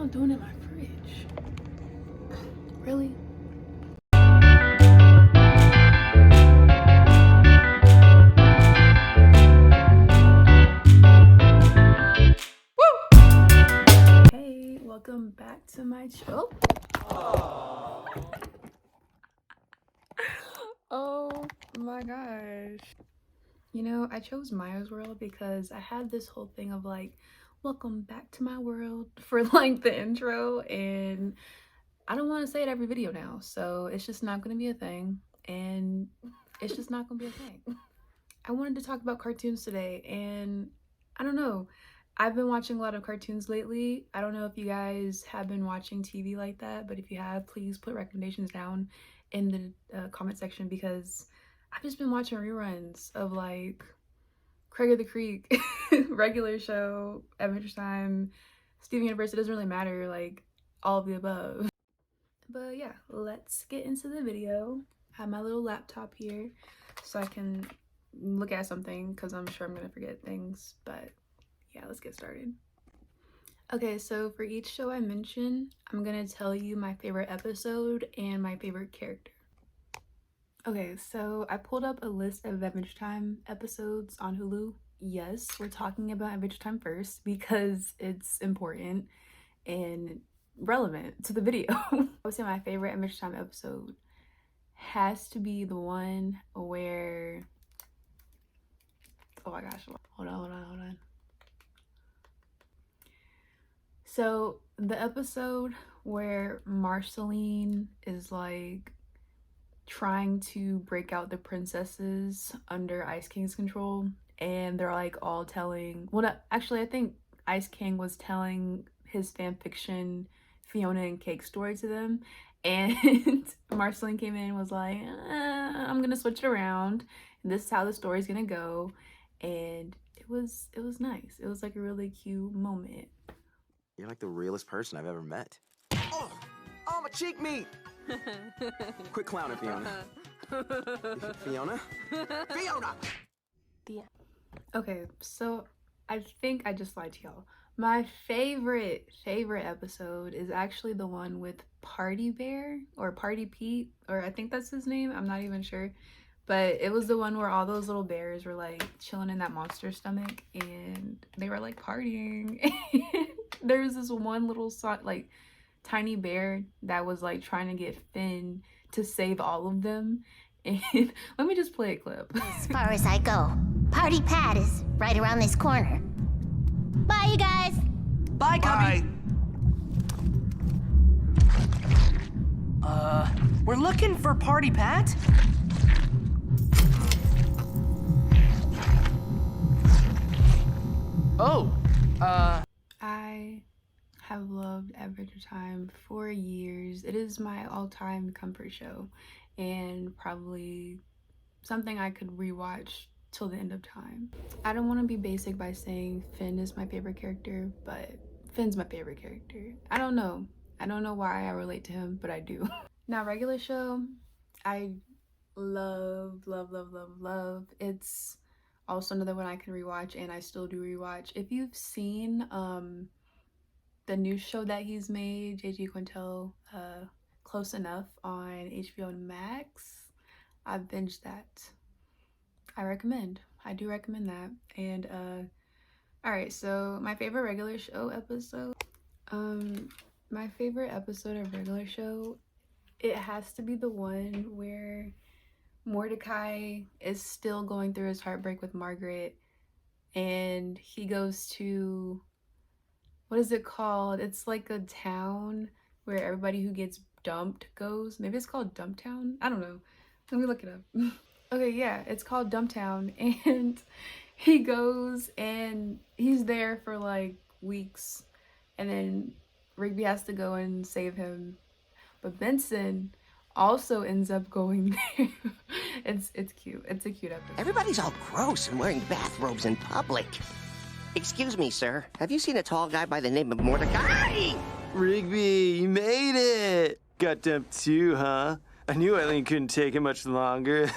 y'all doing in my fridge? Really? Hey, welcome back to my show. Oh my gosh. You know, I chose Maya's World because I had this whole thing of like, welcome back to my world for like the intro, and I don't want to say it every video now, so it's just not going to be a thing, and it's just not going to be a thing. I wanted to talk about cartoons today, and I don't know, I've been watching a lot of cartoons lately. I don't know if you guys have been watching TV like that, but if you have, please put recommendations down in the comment section, because I've just been watching reruns of like Craig of the Creek, regular show, Adventure Time, Steven Universe. It doesn't really matter, like all of the above. But yeah, let's get into the video. I have my little laptop here so I can look at something because I'm sure I'm gonna forget things. But yeah, let's get started. Okay, so for each show I mention, I'm gonna tell you my favorite episode and my favorite character. Okay, so I pulled up a list of Adventure Time episodes on Hulu. Yes, we're talking about Adventure Time first because it's important and relevant to the video. I would say my favorite Adventure Time episode has to be the one where, oh my gosh, hold on. So the episode where Marceline is like trying to break out the princesses under Ice King's control, and they're like all telling, well, no, actually I think Ice King was telling his fan fiction Fiona and Cake story to them, and Marceline came in and was like, I'm gonna switch it around, and this is how the story's gonna go. And it was nice. It was like a really cute moment. You're like the realest person I've ever met. Oh, my cheek meat! Quit clowning, Fiona. Fiona? Fiona! Yeah. Okay, so I think I just lied to y'all. My favorite episode is actually the one with Party Bear or Party Pete, or I think that's his name. I'm not even sure. But it was the one where all those little bears were like chilling in that monster stomach and they were like partying. There was this one little like tiny bear that was like trying to get Finn to save all of them. And let me just play a clip. As far as I go, Party Pat is right around this corner. Bye, you guys. Bye, Cubby. We're looking for Party Pat? Oh, I have loved Adventure Time for years. It is my all-time comfort show and probably something I could rewatch till the end of time. I don't want to be basic by saying Finn is my favorite character, but Finn's my favorite character. I don't know why I relate to him, but I do. Now, regular show, I love. It's also another one I can rewatch, and I still do rewatch. If you've seen the new show that he's made, JG Quintel, Close Enough on HBO Max, I've binged that. I do recommend that. And alright, so my favorite regular show episode, my favorite episode of regular show, it has to be the one where Mordecai is still going through his heartbreak with Margaret, and he goes to, what is it called? It's like a town where everybody who gets dumped goes. Maybe it's called Dumptown? I don't know. Let me look it up. Okay, yeah, it's called Dumptown, and he goes and he's there for like weeks, and then Rigby has to go and save him, but Benson also ends up going there. It's cute. It's a cute episode. Everybody's all gross and wearing bathrobes in public. Excuse me, sir. Have you seen a tall guy by the name of Mordecai? Rigby, you made it! Got dumped too, huh? I knew Eileen couldn't take it much longer.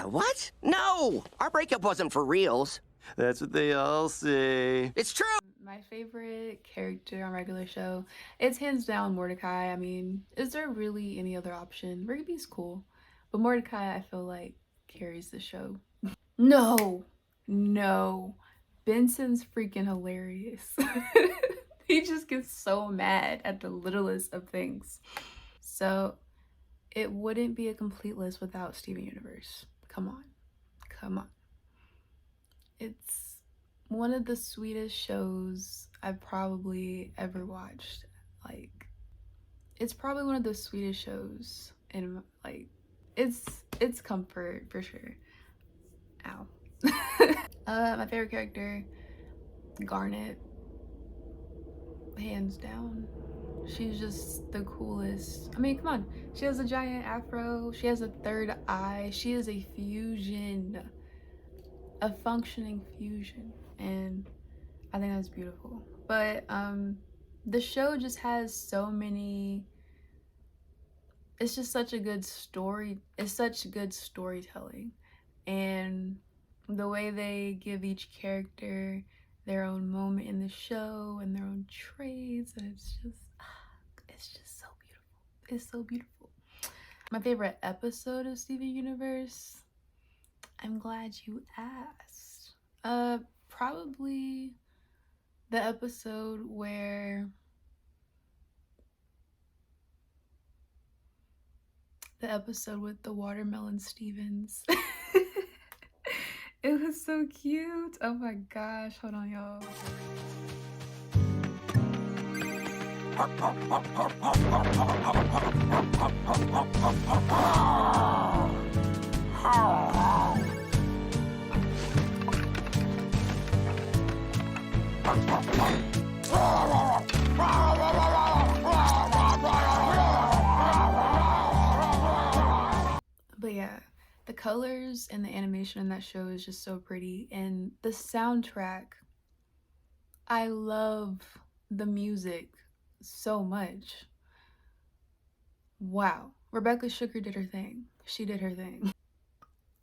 What? No! Our breakup wasn't for reals. That's what they all say. It's true! My favorite character on regular show, it's hands down Mordecai. I mean, is there really any other option? Rigby's cool, but Mordecai, I feel like, carries the show. No, no, Benson's freaking hilarious. He just gets so mad at the littlest of things. So it wouldn't be a complete list without Steven Universe. Come on, come on. It's one of the sweetest shows I've probably ever watched. Like, it's probably one of the sweetest shows, and like, it's comfort for sure. Ow. My favorite character, Garnet, hands down. She's just the coolest. I mean, come on. She has a giant afro. She has a third eye. She is a fusion, a functioning fusion, and I think that's beautiful. But the show just has so many. It's just such a good story. It's such good storytelling, and the way they give each character their own moment in the show and their own traits, and it's just so beautiful. It's so beautiful. My favorite episode of Steven Universe, I'm glad you asked. Probably the episode where with the watermelon Stevens. It was so cute. Oh my gosh. Hold on, y'all. But yeah, the colors and the animation in that show is just so pretty, and the soundtrack, I love the music so much. Wow. Rebecca Sugar did her thing. She did her thing.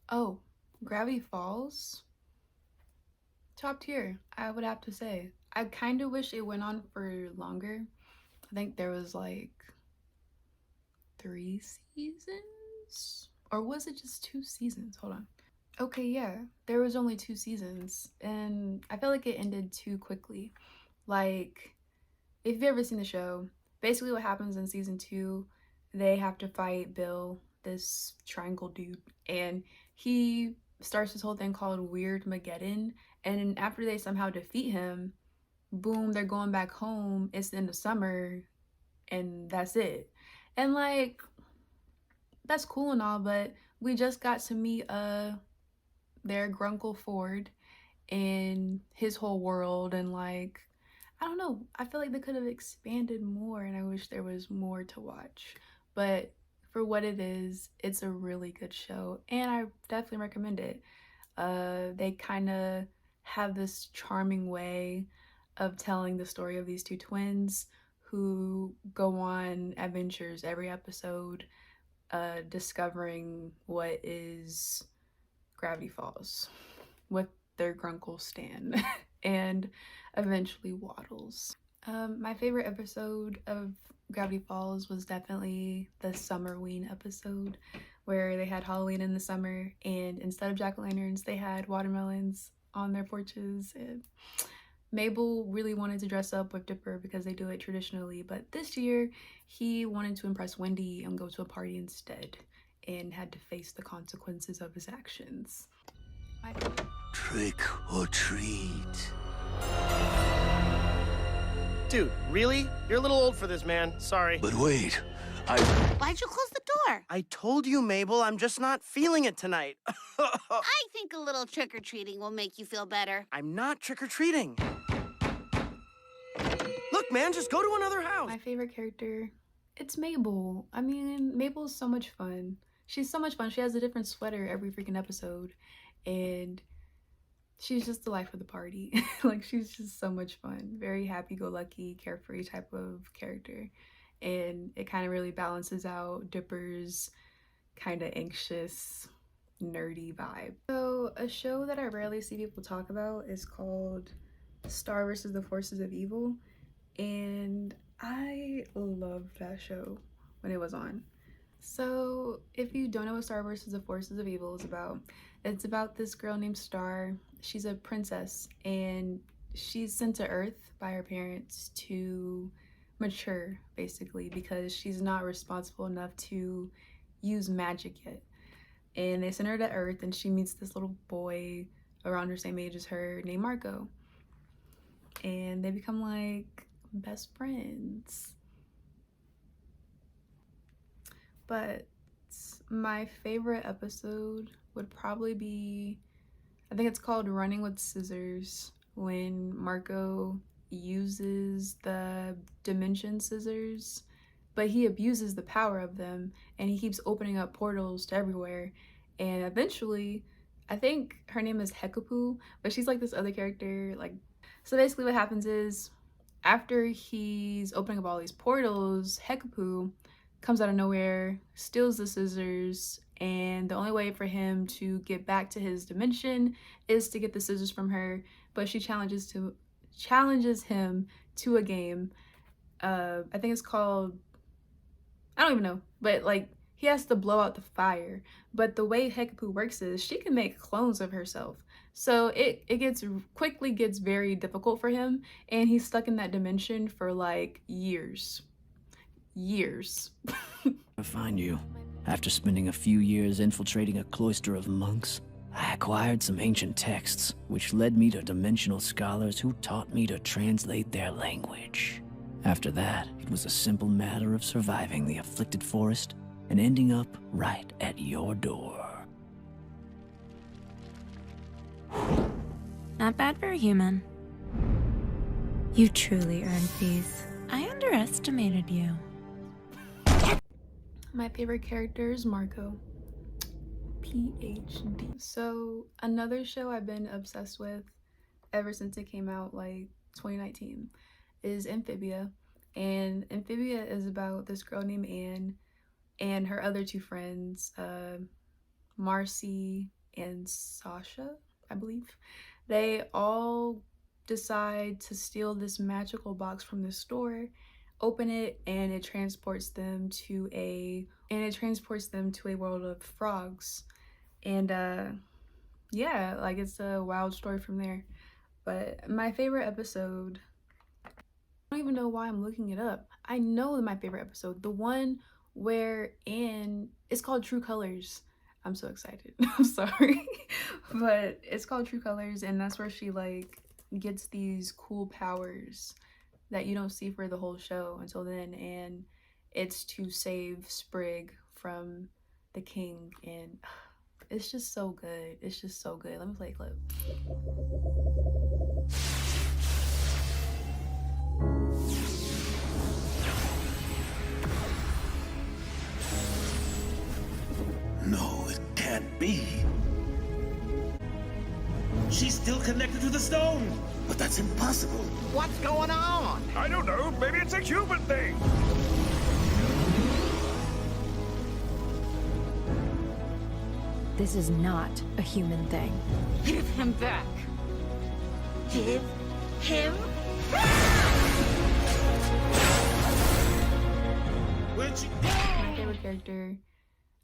Oh, Gravity Falls, top tier, I would have to say. I kind of wish it went on for longer. I think there was like 3 seasons, or was it just 2 seasons? Hold on. Okay, yeah, there was only 2 seasons, and I felt like it ended too quickly. Like, if you've ever seen the show, basically what happens in season 2, they have to fight Bill, this triangle dude, and he starts this whole thing called Weird Mageddon, and after they somehow defeat him, boom, they're going back home. It's the end of summer, and that's it. And like, that's cool and all, but we just got to meet their Grunkle Ford and his whole world, and like, I don't know, I feel like they could have expanded more, and I wish there was more to watch. But for what it is, it's a really good show, and I definitely recommend it. They kind of have this charming way of telling the story of these two twins who go on adventures every episode, discovering what is Gravity Falls with their grunkle Stan and eventually Waddles. My favorite episode of Gravity Falls was definitely the Summerween episode, where they had Halloween in the summer, and instead of jack-o'-lanterns, they had watermelons on their porches. And Mabel really wanted to dress up with Dipper because they do it traditionally, but this year he wanted to impress Wendy and go to a party instead, and had to face the consequences of his actions. Trick or treat. Dude, really? You're a little old for this, man. Sorry. But wait, Why'd you close the door? I told you, Mabel, I'm just not feeling it tonight. I think a little trick-or-treating will make you feel better. I'm not trick-or-treating. Look, man, just go to another house. My favorite character, it's Mabel. I mean, Mabel's so much fun. She's so much fun. She has a different sweater every freaking episode, and she's just the life of the party. Like, she's just so much fun. Very happy-go-lucky, carefree type of character. And it kind of really balances out Dipper's kind of anxious nerdy vibe. So a show that I rarely see people talk about is called Star versus the Forces of Evil, and I loved that show when it was on. So if you don't know what Star versus the Forces of Evil is about, it's about this girl named Star. She's a princess and she's sent to Earth by her parents to mature, basically, because she's not responsible enough to use magic yet. And they send her to Earth and she meets this little boy around her same age as her named Marco. And they become like best friends. But my favorite episode would probably be, I think it's called Running with Scissors, when Marco uses the dimension scissors, but he abuses the power of them and he keeps opening up portals to everywhere. And eventually, I think her name is Hekapu, but she's like this other character. Like, so basically what happens is after he's opening up all these portals, Hekapu comes out of nowhere, steals the scissors, and the only way for him to get back to his dimension is to get the scissors from her. But she challenges him to a game. I think it's called, I don't even know, but like he has to blow out the fire. But the way Hekapu works is she can make clones of herself. So it quickly gets very difficult for him, and he's stuck in that dimension for like years. To find you. After spending a few years infiltrating a cloister of monks, I acquired some ancient texts, which led me to dimensional scholars who taught me to translate their language. After that, it was a simple matter of surviving the afflicted forest and ending up right at your door. Not bad for a human. You truly earned peace. I underestimated you. My favorite character is Marco. PhD. So another show I've been obsessed with ever since it came out, like 2019, is Amphibia. And Amphibia is about this girl named Anne and her other two friends, Marcy and Sasha, I believe. They all decide to steal this magical box from the store, open it, and it transports them to a world of frogs. And yeah, like it's a wild story from there. But my favorite episode, I don't even know why I'm looking it up. I know my favorite episode, the one where Anne, it's called True Colors. I'm so excited. I'm sorry. But it's called True Colors, and that's where she like gets these cool powers that you don't see for the whole show until then, and it's to save Sprig from the king, and it's just so good. It's just so good. Let me play a clip. No, it can't be. She's still connected to the stone! But that's impossible. What's going on? I don't know, maybe it's a human thing! This is not a human thing. Give him back. Give him Where'd she go? My favorite character,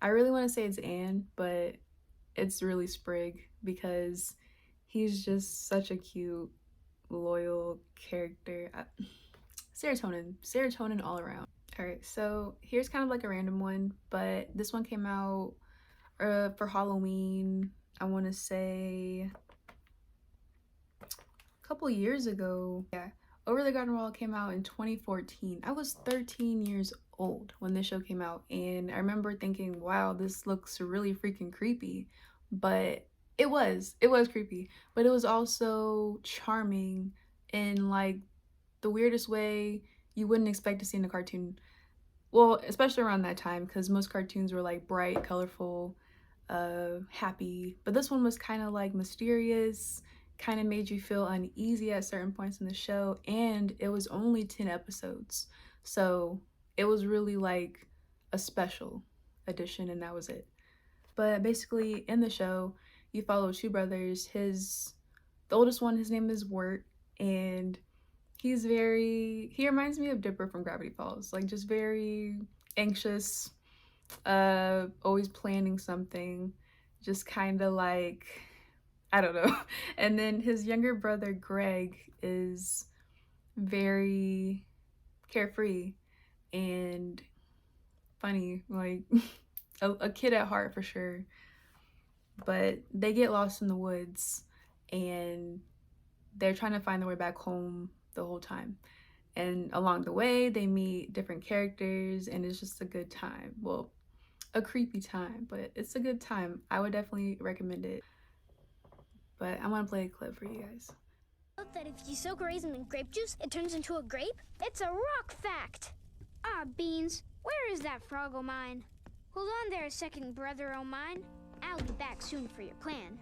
I really want to say it's Anne, but it's really Sprig because he's just such a cute, loyal character. Serotonin all around. All right, so here's kind of like a random one, but this one came out for Halloween, I want to say a couple years ago. Yeah, Over the Garden Wall came out in 2014. I was 13 years old when this show came out, and I remember thinking, wow, this looks really freaking creepy. But it was creepy, but it was also charming in like the weirdest way you wouldn't expect to see in a cartoon. Well, especially around that time, because most cartoons were like bright, colorful, happy, but this one was kind of like mysterious, kind of made you feel uneasy at certain points in the show, and it was only 10 episodes, so it was really like a special edition, and that was it. But basically, in the show, you follow two brothers. The oldest one, his name is Wirt, and he reminds me of Dipper from Gravity Falls, like just very anxious, always planning something, just kind of like, I don't know. And then his younger brother Greg is very carefree and funny, like a kid at heart for sure. But they get lost in the woods and they're trying to find their way back home the whole time. And along the way, they meet different characters and it's just a good time. Well, a creepy time, but it's a good time. I would definitely recommend it. But I want to play a clip for you guys. That if you soak a raisin in grape juice, it turns into a grape? It's a rock fact! Ah, beans, where is that frog o' mine? Hold on there, second brother o' mine. I'll be back soon for your plan.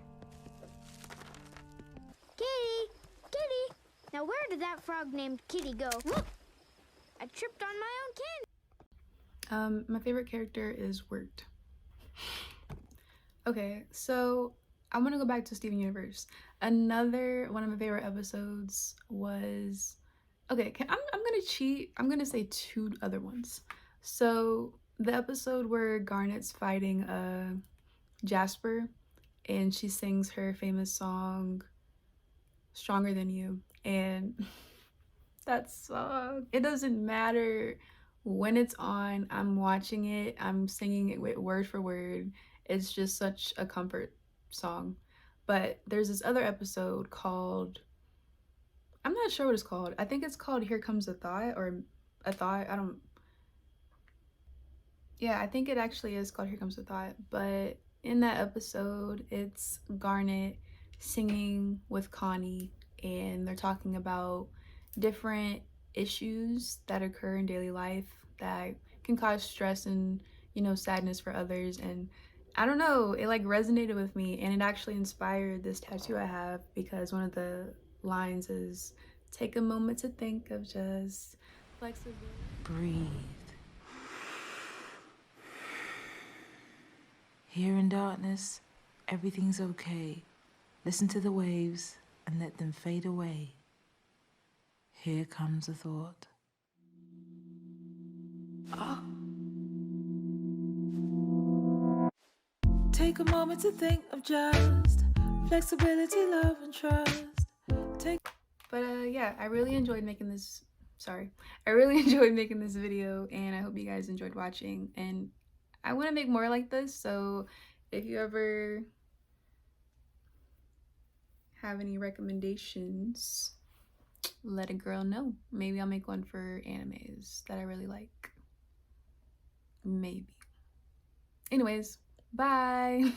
Kitty! Kitty! Now where did that frog named Kitty go? Look! I tripped on my own candy. My favorite character is Wirt. Okay, so I'm gonna go back to Steven Universe. Another one of my favorite episodes was, okay, I'm gonna cheat. I'm gonna say two other ones. So the episode where Garnet's fighting Jasper and she sings her famous song Stronger Than You, and that song, it doesn't matter when it's on, I'm watching it, I'm singing it with word for word. It's just such a comfort song. But there's this other episode called, I'm not sure what it's called. I think it's called Here Comes a Thought, or a Thought. Yeah, I think it actually is called Here Comes a Thought. But in that episode, it's Garnet singing with Connie, and they're talking about different issues that occur in daily life that can cause stress and, you know, sadness for others. And I don't know, it like resonated with me, and it actually inspired this tattoo I have, because one of the lines is, take a moment to think of just flexibility. Breathe. Here in darkness, everything's okay. Listen to the waves and let them fade away. Here comes a thought. Take a moment to think of just flexibility, love, and trust. Yeah, I really enjoyed making this. I really enjoyed making this video, and I hope you guys enjoyed watching. And I want to make more like this, so if you ever have any recommendations, let a girl know. Maybe I'll make one for animes that I really like. Maybe. Anyways, bye.